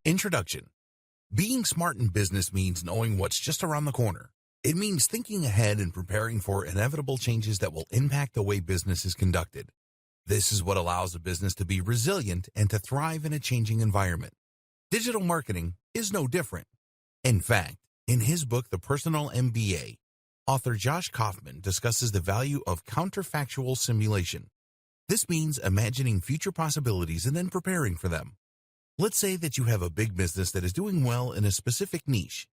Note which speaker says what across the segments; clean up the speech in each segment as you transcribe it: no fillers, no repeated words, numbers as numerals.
Speaker 1: Introduction. Being smart in business means knowing what's just around the corner. It means thinking ahead and preparing for inevitable changes that will impact the way business is conducted. This is what allows a business to be resilient and to thrive in a changing environment. Digital marketing is no different. In fact, in his book, The Personal MBA, author Josh Kaufman discusses the value of counterfactual simulation. This means imagining future possibilities and then preparing for them. Let's say that you have a big business that is doing well in a specific niche.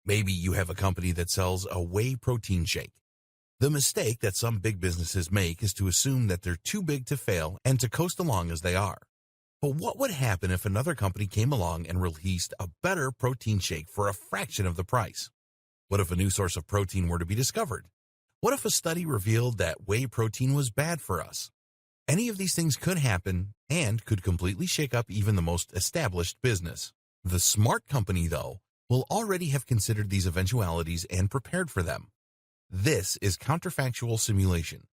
Speaker 1: Maybe you have a company that sells a whey protein shake. The mistake that some big businesses make is to assume that they're too big to fail and to coast along as they are. But what would happen if another company came along and released a better protein shake for a fraction of the price? What if a new source of protein were to be discovered? What if a study revealed that whey protein was bad for us? Any of these things could happen and could completely shake up even the most established business. The smart company, though, will already have considered these eventualities and prepared for them. This is counterfactual simulation.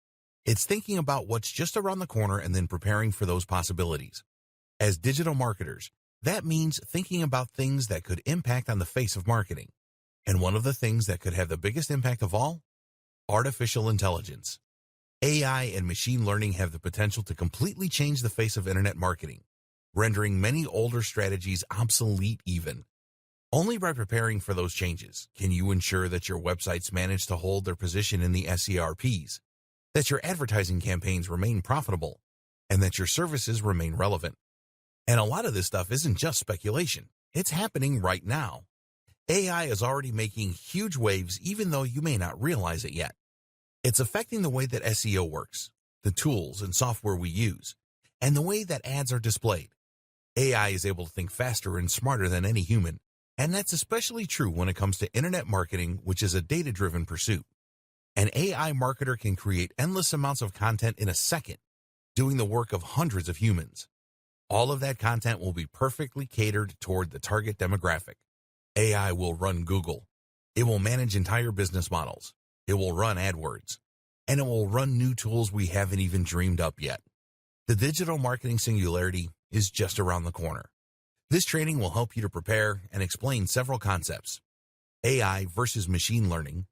Speaker 1: It's thinking about what's just around the corner and then preparing for those possibilities. As digital marketers, that means thinking about things that could impact on the face of marketing. And one of the things that could have the biggest impact of all? Artificial intelligence. AI and machine learning have the potential to completely change the face of internet marketing, rendering many older strategies obsolete even. Only by preparing for those changes can you ensure that your websites manage to hold their position in the SERPs, that your advertising campaigns remain profitable, and that your services remain relevant. And a lot of this stuff isn't just speculation. It's happening right now. AI is already making huge waves even though you may not realize it yet. It's affecting the way that SEO works, the tools and software we use, and the way that ads are displayed. AI is able to think faster and smarter than any human, and that's especially true when it comes to internet marketing, which is a data-driven pursuit. An AI marketer can create endless amounts of content in a second, doing the work of hundreds of humans. All of that content will be perfectly catered toward the target demographic. AI will run Google. It will manage entire business models. It will run AdWords, and it will run new tools we haven't even dreamed up yet. The digital marketing singularity is just around the corner. This training will help you to prepare and explain several concepts. AI versus machine learning,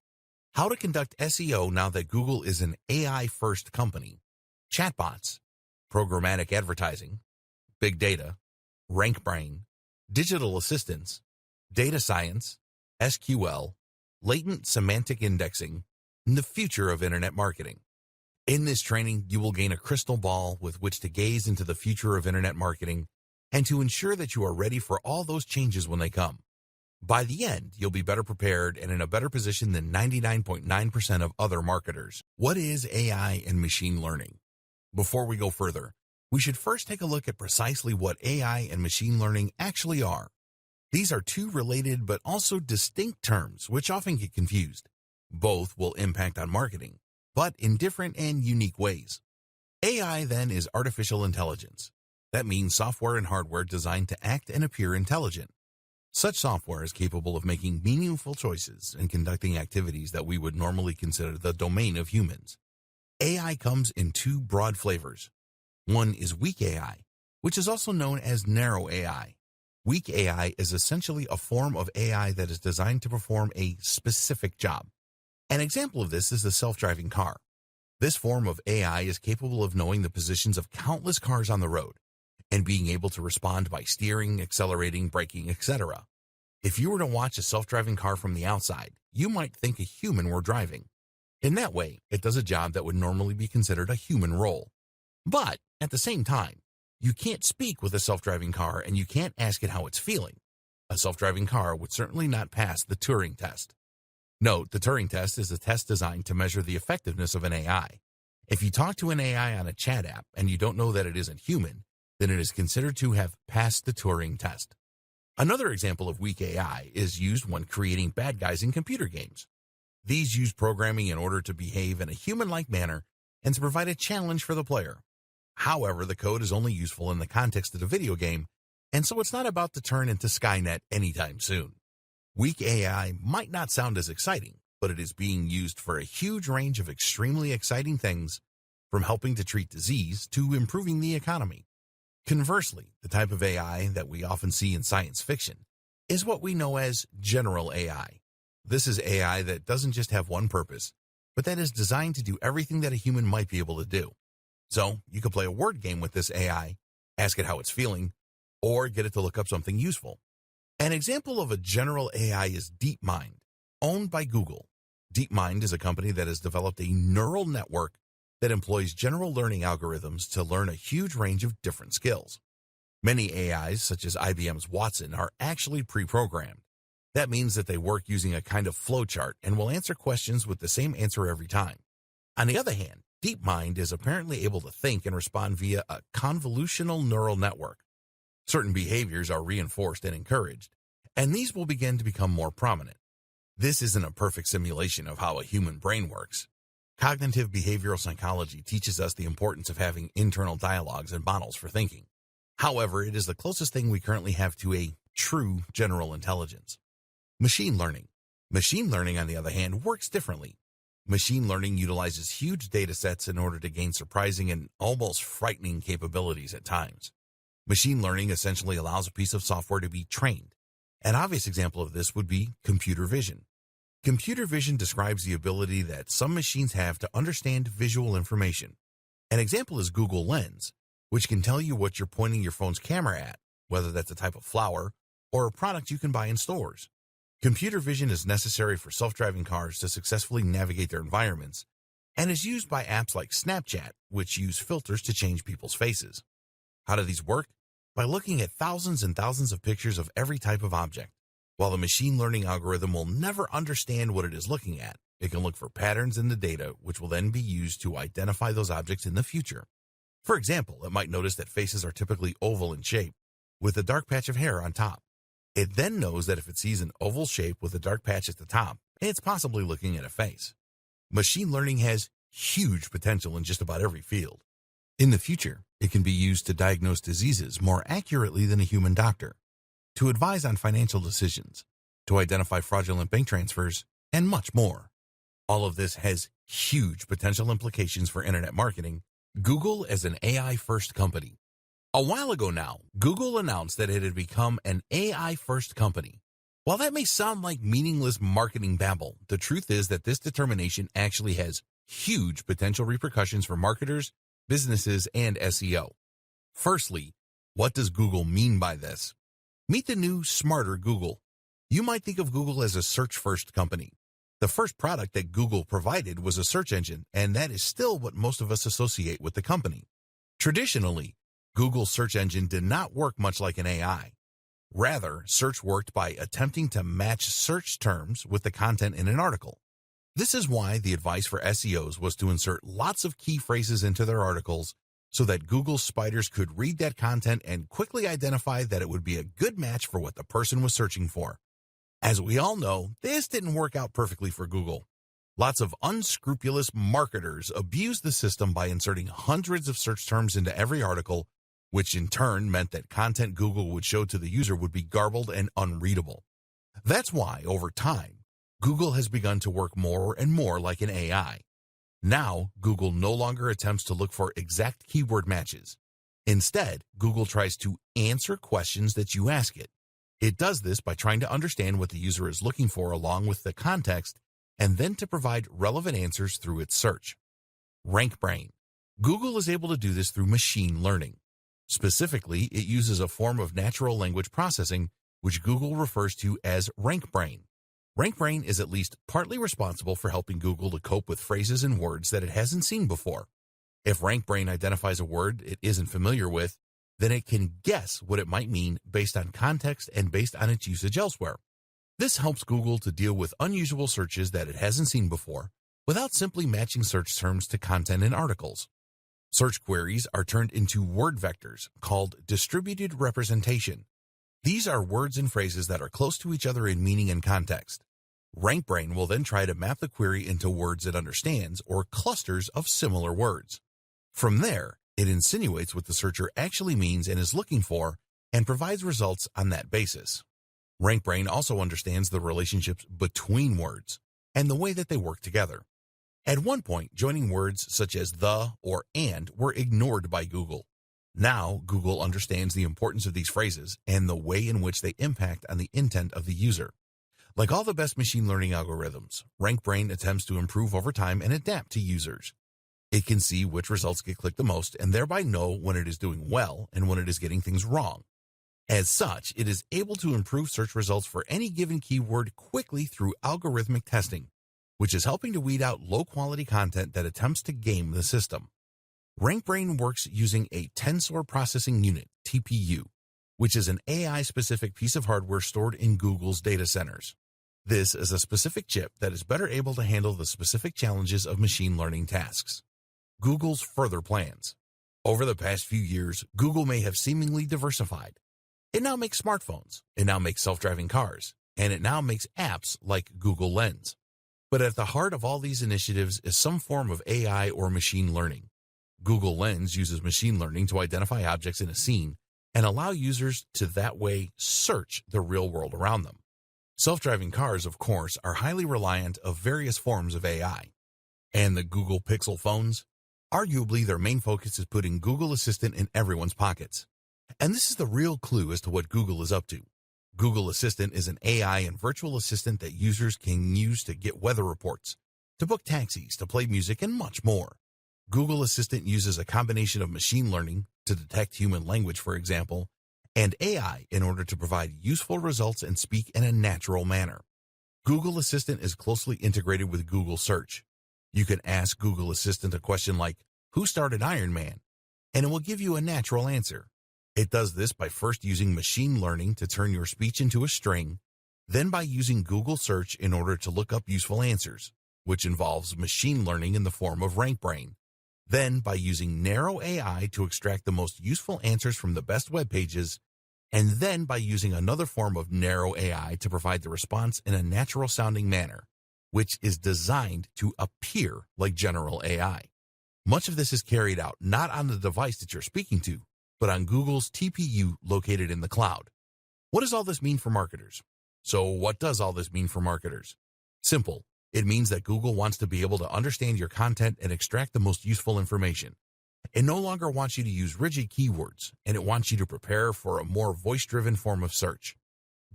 Speaker 1: how to conduct SEO now that Google is an AI-first company, chatbots, programmatic advertising, big data, RankBrain, digital assistants, data science, SQL, latent semantic indexing, and the future of internet marketing. In this training, you will gain a crystal ball with which to gaze into the future of internet marketing and to ensure that you are ready for all those changes when they come. By the end, you'll be better prepared and in a better position than 99.9% of other marketers. What is AI and machine learning? Before we go further, we should first take a look at precisely what AI and machine learning actually are. These are two related but also distinct terms which often get confused. Both will impact on marketing, but in different and unique ways. AI then is artificial intelligence. That means software and hardware designed to act and appear intelligent. Such software is capable of making meaningful choices and conducting activities that we would normally consider the domain of humans. AI comes in two broad flavors. One is weak AI, which is also known as narrow AI. Weak AI is essentially a form of AI that is designed to perform a specific job. An example of this is the self-driving car. This form of AI is capable of knowing the positions of countless cars on the road and being able to respond by steering, accelerating, braking, etc. If you were to watch a self-driving car from the outside, you might think a human were driving. In that way, it does a job that would normally be considered a human role. But at the same time, you can't speak with a self-driving car and you can't ask it how it's feeling. A self-driving car would certainly not pass the Turing test. Note, the Turing test is a test designed to measure the effectiveness of an AI. If you talk to an AI on a chat app and you don't know that it isn't human, then it is considered to have passed the Turing test. Another example of weak AI is used when creating bad guys in computer games. These use programming in order to behave in a human-like manner and to provide a challenge for the player. However, the code is only useful in the context of the video game, and so it's not about to turn into Skynet anytime soon. Weak AI might not sound as exciting, but it is being used for a huge range of extremely exciting things, from helping to treat disease to improving the economy. Conversely, the type of AI that we often see in science fiction is what we know as general AI. This is AI that doesn't just have one purpose, but that is designed to do everything that a human might be able to do. So you can play a word game with this AI, ask it how it's feeling, or get it to look up something useful. An example of a general AI is DeepMind, owned by Google. DeepMind is a company that has developed a neural network that employs general learning algorithms to learn a huge range of different skills. Many AIs, such as IBM's Watson, are actually pre-programmed. That means that they work using a kind of flowchart and will answer questions with the same answer every time. On the other hand, DeepMind is apparently able to think and respond via a convolutional neural network. Certain behaviors are reinforced and encouraged, and these will begin to become more prominent. This isn't a perfect simulation of how a human brain works. Cognitive behavioral psychology teaches us the importance of having internal dialogues and models for thinking. However, it is the closest thing we currently have to a true general intelligence. Machine learning. Machine learning, on the other hand, works differently. Machine learning utilizes huge data sets in order to gain surprising and almost frightening capabilities at times. Machine learning essentially allows a piece of software to be trained. An obvious example of this would be computer vision. Computer vision describes the ability that some machines have to understand visual information. An example is Google Lens, which can tell you what you're pointing your phone's camera at, whether that's a type of flower or a product you can buy in stores. Computer vision is necessary for self-driving cars to successfully navigate their environments and is used by apps like Snapchat, which use filters to change people's faces. How do these work? By looking at thousands and thousands of pictures of every type of object. While the machine learning algorithm will never understand what it is looking at, it can look for patterns in the data, which will then be used to identify those objects in the future. For example, it might notice that faces are typically oval in shape, with a dark patch of hair on top. It then knows that if it sees an oval shape with a dark patch at the top, it's possibly looking at a face. Machine learning has huge potential in just about every field. In the future, it can be used to diagnose diseases more accurately than a human doctor, to advise on financial decisions, to identify fraudulent bank transfers, and much more. All of this has huge potential implications for internet marketing. Google as an AI-first company. A while ago now, Google announced that it had become an AI-first company. While that may sound like meaningless marketing babble, the truth is that this determination actually has huge potential repercussions for marketers, businesses, and SEO. Firstly, what does Google mean by this? Meet the new, smarter Google. You might think of Google as a search-first company. The first product that Google provided was a search engine, and that is still what most of us associate with the company. Traditionally, Google's search engine did not work much like an AI. Rather, search worked by attempting to match search terms with the content in an article. This is why the advice for SEOs was to insert lots of key phrases into their articles so that Google's spiders could read that content and quickly identify that it would be a good match for what the person was searching for. As we all know, this didn't work out perfectly for Google. Lots of unscrupulous marketers abused the system by inserting hundreds of search terms into every article, which in turn meant that content Google would show to the user would be garbled and unreadable. That's why, over time, Google has begun to work more and more like an AI. Now, Google no longer attempts to look for exact keyword matches. Instead, Google tries to answer questions that you ask it. It does this by trying to understand what the user is looking for along with the context, and then to provide relevant answers through its search. RankBrain. Google is able to do this through machine learning. Specifically, it uses a form of natural language processing, which Google refers to as RankBrain. RankBrain is at least partly responsible for helping Google to cope with phrases and words that it hasn't seen before. If RankBrain identifies a word it isn't familiar with, then it can guess what it might mean based on context and based on its usage elsewhere. This helps Google to deal with unusual searches that it hasn't seen before without simply matching search terms to content in articles. Search queries are turned into word vectors called distributed representation. These are words and phrases that are close to each other in meaning and context. RankBrain will then try to map the query into words it understands or clusters of similar words. From there, it insinuates what the searcher actually means and is looking for and provides results on that basis. RankBrain also understands the relationships between words and the way that they work together. At one point, joining words such as the or and were ignored by Google. Now, Google understands the importance of these phrases and the way in which they impact on the intent of the user. Like all the best machine learning algorithms, RankBrain attempts to improve over time and adapt to users. It can see which results get clicked the most and thereby know when it is doing well and when it is getting things wrong. As such, it is able to improve search results for any given keyword quickly through algorithmic testing, which is helping to weed out low-quality content that attempts to game the system. RankBrain works using a Tensor Processing Unit, TPU, which is an AI-specific piece of hardware stored in Google's data centers. This is a specific chip that is better able to handle the specific challenges of machine learning tasks. Google's further plans. Over the past few years, Google may have seemingly diversified. It now makes smartphones, it now makes self-driving cars, and it now makes apps like Google Lens. But at the heart of all these initiatives is some form of AI or machine learning. Google Lens uses machine learning to identify objects in a scene and allow users to that way search the real world around them. Self-driving cars, of course, are highly reliant of various forms of AI. And the Google Pixel phones? Arguably, their main focus is putting Google Assistant in everyone's pockets. And this is the real clue as to what Google is up to. Google Assistant is an AI and virtual assistant that users can use to get weather reports, to book taxis, to play music, and much more. Google Assistant uses a combination of machine learning to detect human language, for example, and AI in order to provide useful results and speak in a natural manner. Google Assistant is closely integrated with Google Search. You can ask Google Assistant a question like, "Who started Iron Man?" and it will give you a natural answer. It does this by first using machine learning to turn your speech into a string, then by using Google Search in order to look up useful answers, which involves machine learning in the form of RankBrain. Then by using narrow AI to extract the most useful answers from the best web pages, and then by using another form of narrow AI to provide the response in a natural-sounding manner, which is designed to appear like general AI. Much of this is carried out not on the device that you're speaking to, but on Google's TPU located in the cloud. What does all this mean for marketers? So what does all this mean for marketers? Simple. It means that Google wants to be able to understand your content and extract the most useful information. It no longer wants you to use rigid keywords, and it wants you to prepare for a more voice-driven form of search.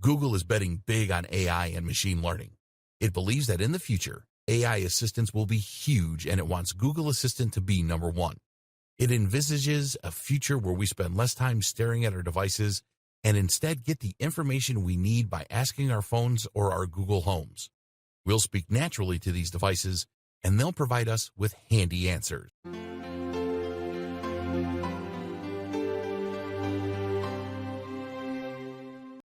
Speaker 1: Google is betting big on AI and machine learning. It believes that in the future, AI assistants will be huge, and it wants Google Assistant to be number one. It envisages a future where we spend less time staring at our devices and instead get the information we need by asking our phones or our Google Homes. We'll speak naturally to these devices, and they'll provide us with handy answers.